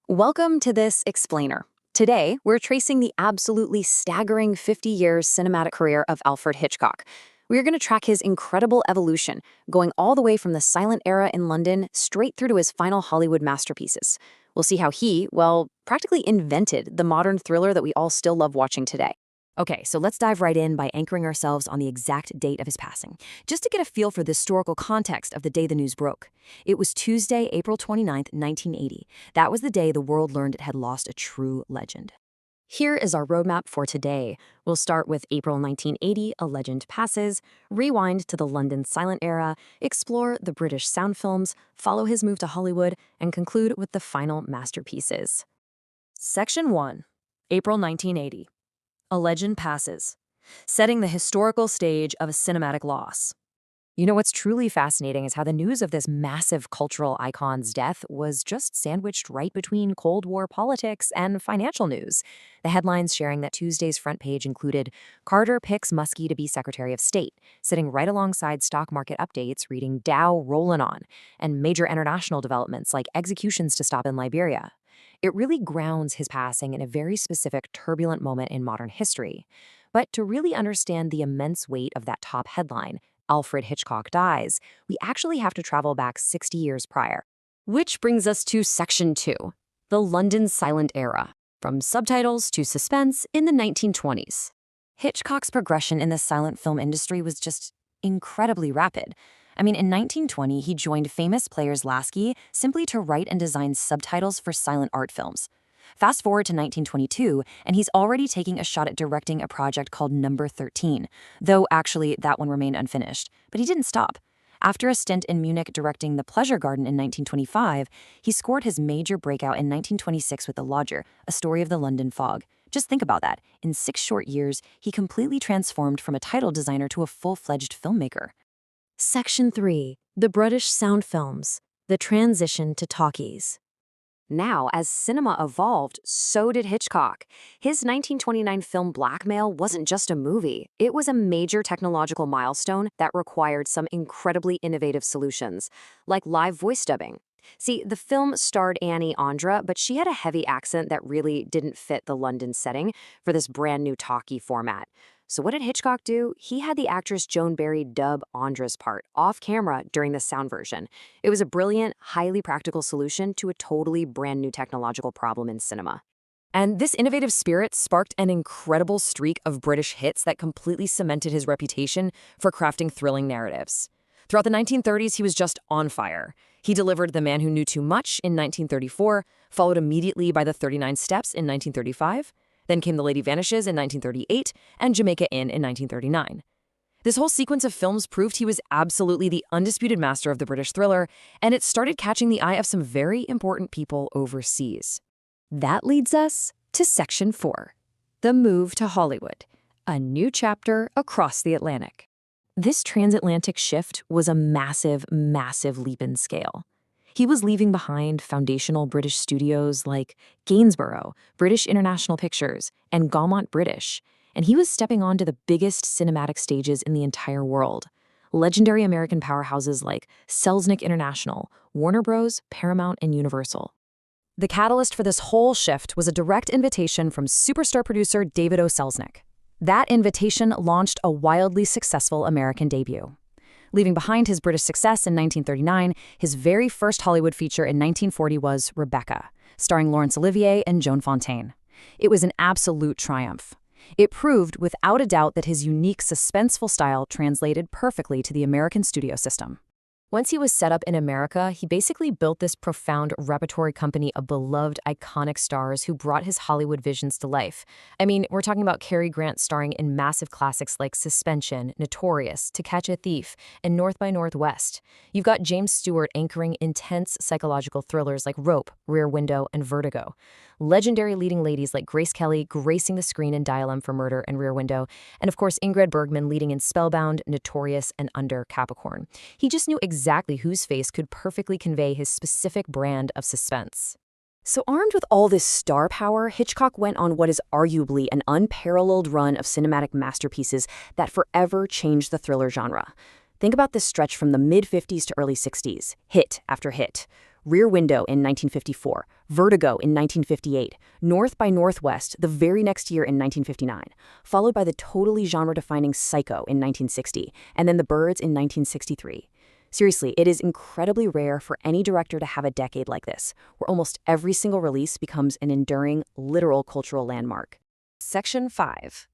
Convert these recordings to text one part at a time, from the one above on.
Welcome to this explainer. Today, we're tracing the absolutely staggering 50 years cinematic career of Alfred Hitchcock. We're going to track his incredible evolution, going all the way from the silent era in London straight through to his final Hollywood masterpieces. We'll see how he, practically invented the modern thriller that we all still love watching today. Okay, so let's dive right in by anchoring ourselves on the exact date of his passing, just to get a feel for the historical context of the day the news broke. It was Tuesday, April 29th, 1980. That was the day the world learned it had lost a true legend. Here is our roadmap for today. We'll start with April 1980, a legend passes, rewind to the London silent era, explore the British sound films, follow his move to Hollywood, and conclude with the final masterpieces. Section 1. April 1980. A legend passes, setting the historical stage of a cinematic loss. You know what's truly fascinating is how the news of this massive cultural icon's death was just sandwiched right between Cold War politics and financial news. The headlines sharing that Tuesday's front page included Carter picks Muskie to be Secretary of State, sitting right alongside stock market updates reading Dow rollin' on, and major international developments like executions to stop in Liberia. It really grounds his passing in a very specific turbulent moment in modern history. But to really understand the immense weight of that top headline, Alfred Hitchcock dies, we actually have to travel back 60 years prior. Which brings us to Section 2, the London silent era, from subtitles to suspense in the 1920s. Hitchcock's progression in the silent film industry was just incredibly rapid. In 1920, he joined famous players Lasky simply to write and design subtitles for silent art films. Fast forward to 1922, and he's already taking a shot at directing a project called Number 13, though actually that one remained unfinished. But he didn't stop. After a stint in Munich directing The Pleasure Garden in 1925, he scored his major breakout in 1926 with The Lodger, a story of the London fog. Just think about that. In 6 short years, he completely transformed from a title designer to a full-fledged filmmaker. Section 3. The British sound films. The transition to talkies. Now, as cinema evolved, so did Hitchcock. His 1929 film Blackmail wasn't just a movie. It was a major technological milestone that required some incredibly innovative solutions, like live voice dubbing. See, the film starred Annie Andra, but she had a heavy accent that really didn't fit the London setting for this brand new talkie format. So what did Hitchcock do? He had the actress Joan Barry dub Andra's part off camera during the sound version. It was a brilliant, highly practical solution to a totally brand new technological problem in cinema. And this innovative spirit sparked an incredible streak of British hits that completely cemented his reputation for crafting thrilling narratives. Throughout the 1930s, he was just on fire. He delivered The Man Who Knew Too Much in 1934, followed immediately by The 39 Steps in 1935. Then came The Lady Vanishes in 1938 and Jamaica Inn in 1939. This whole sequence of films proved he was absolutely the undisputed master of the British thriller, and it started catching the eye of some very important people overseas. That leads us to Section 4, the move to Hollywood, a new chapter across the Atlantic. This transatlantic shift was a massive, massive leap in scale. He was leaving behind foundational British studios like Gainsborough, British International Pictures, and Gaumont British, and he was stepping onto the biggest cinematic stages in the entire world. Legendary American powerhouses like Selznick International, Warner Bros., Paramount, and Universal. The catalyst for this whole shift was a direct invitation from superstar producer David O. Selznick. That invitation launched a wildly successful American debut. Leaving behind his British success in 1939, his very first Hollywood feature in 1940 was Rebecca, starring Laurence Olivier and Joan Fontaine. It was an absolute triumph. It proved without a doubt that his unique, suspenseful style translated perfectly to the American studio system. Once he was set up in America, he basically built this profound repertory company of beloved, iconic stars who brought his Hollywood visions to life. We're talking about Cary Grant starring in massive classics like Suspension, Notorious, To Catch a Thief, and North by Northwest. You've got James Stewart anchoring intense psychological thrillers like Rope, Rear Window, and Vertigo. Legendary leading ladies like Grace Kelly gracing the screen in Dial-M for Murder and Rear Window, and of course Ingrid Bergman leading in Spellbound, Notorious, and Under Capricorn. He just knew exactly whose face could perfectly convey his specific brand of suspense. So armed with all this star power, Hitchcock went on what is arguably an unparalleled run of cinematic masterpieces that forever changed the thriller genre. Think about this stretch from the mid-50s to early 60s, hit after hit. Rear Window in 1954, Vertigo in 1958, North by Northwest the very next year in 1959, followed by the totally genre-defining Psycho in 1960, and then The Birds in 1963. Seriously, it is incredibly rare for any director to have a decade like this, where almost every single release becomes an enduring, literal cultural landmark. Section 5.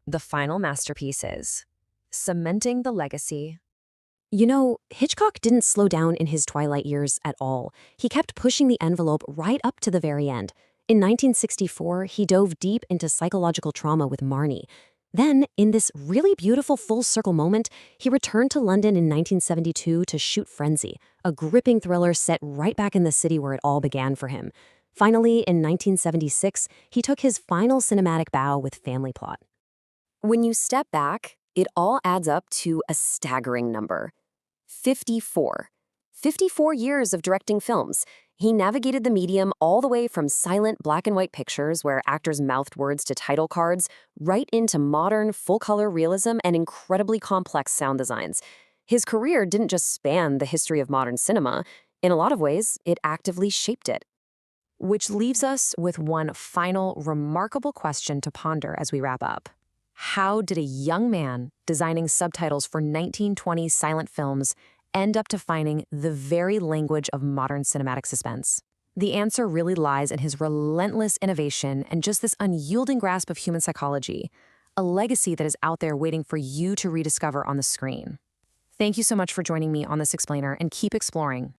The final masterpieces. Cementing the legacy. You know, Hitchcock didn't slow down in his twilight years at all. He kept pushing the envelope right up to the very end. In 1964, he dove deep into psychological trauma with Marnie. Then, in this really beautiful full-circle moment, he returned to London in 1972 to shoot Frenzy, a gripping thriller set right back in the city where it all began for him. Finally, in 1976, he took his final cinematic bow with Family Plot. When you step back, it all adds up to a staggering number. 54. 54 years of directing films. He navigated the medium all the way from silent black and white pictures where actors mouthed words to title cards, right into modern, full-color realism and incredibly complex sound designs. His career didn't just span the history of modern cinema. In a lot of ways, it actively shaped it. Which leaves us with one final, remarkable question to ponder as we wrap up. How did a young man designing subtitles for 1920s silent films end up defining the very language of modern cinematic suspense? The answer really lies in his relentless innovation and just this unyielding grasp of human psychology, a legacy that is out there waiting for you to rediscover on the screen. Thank you so much for joining me on this explainer, and keep exploring.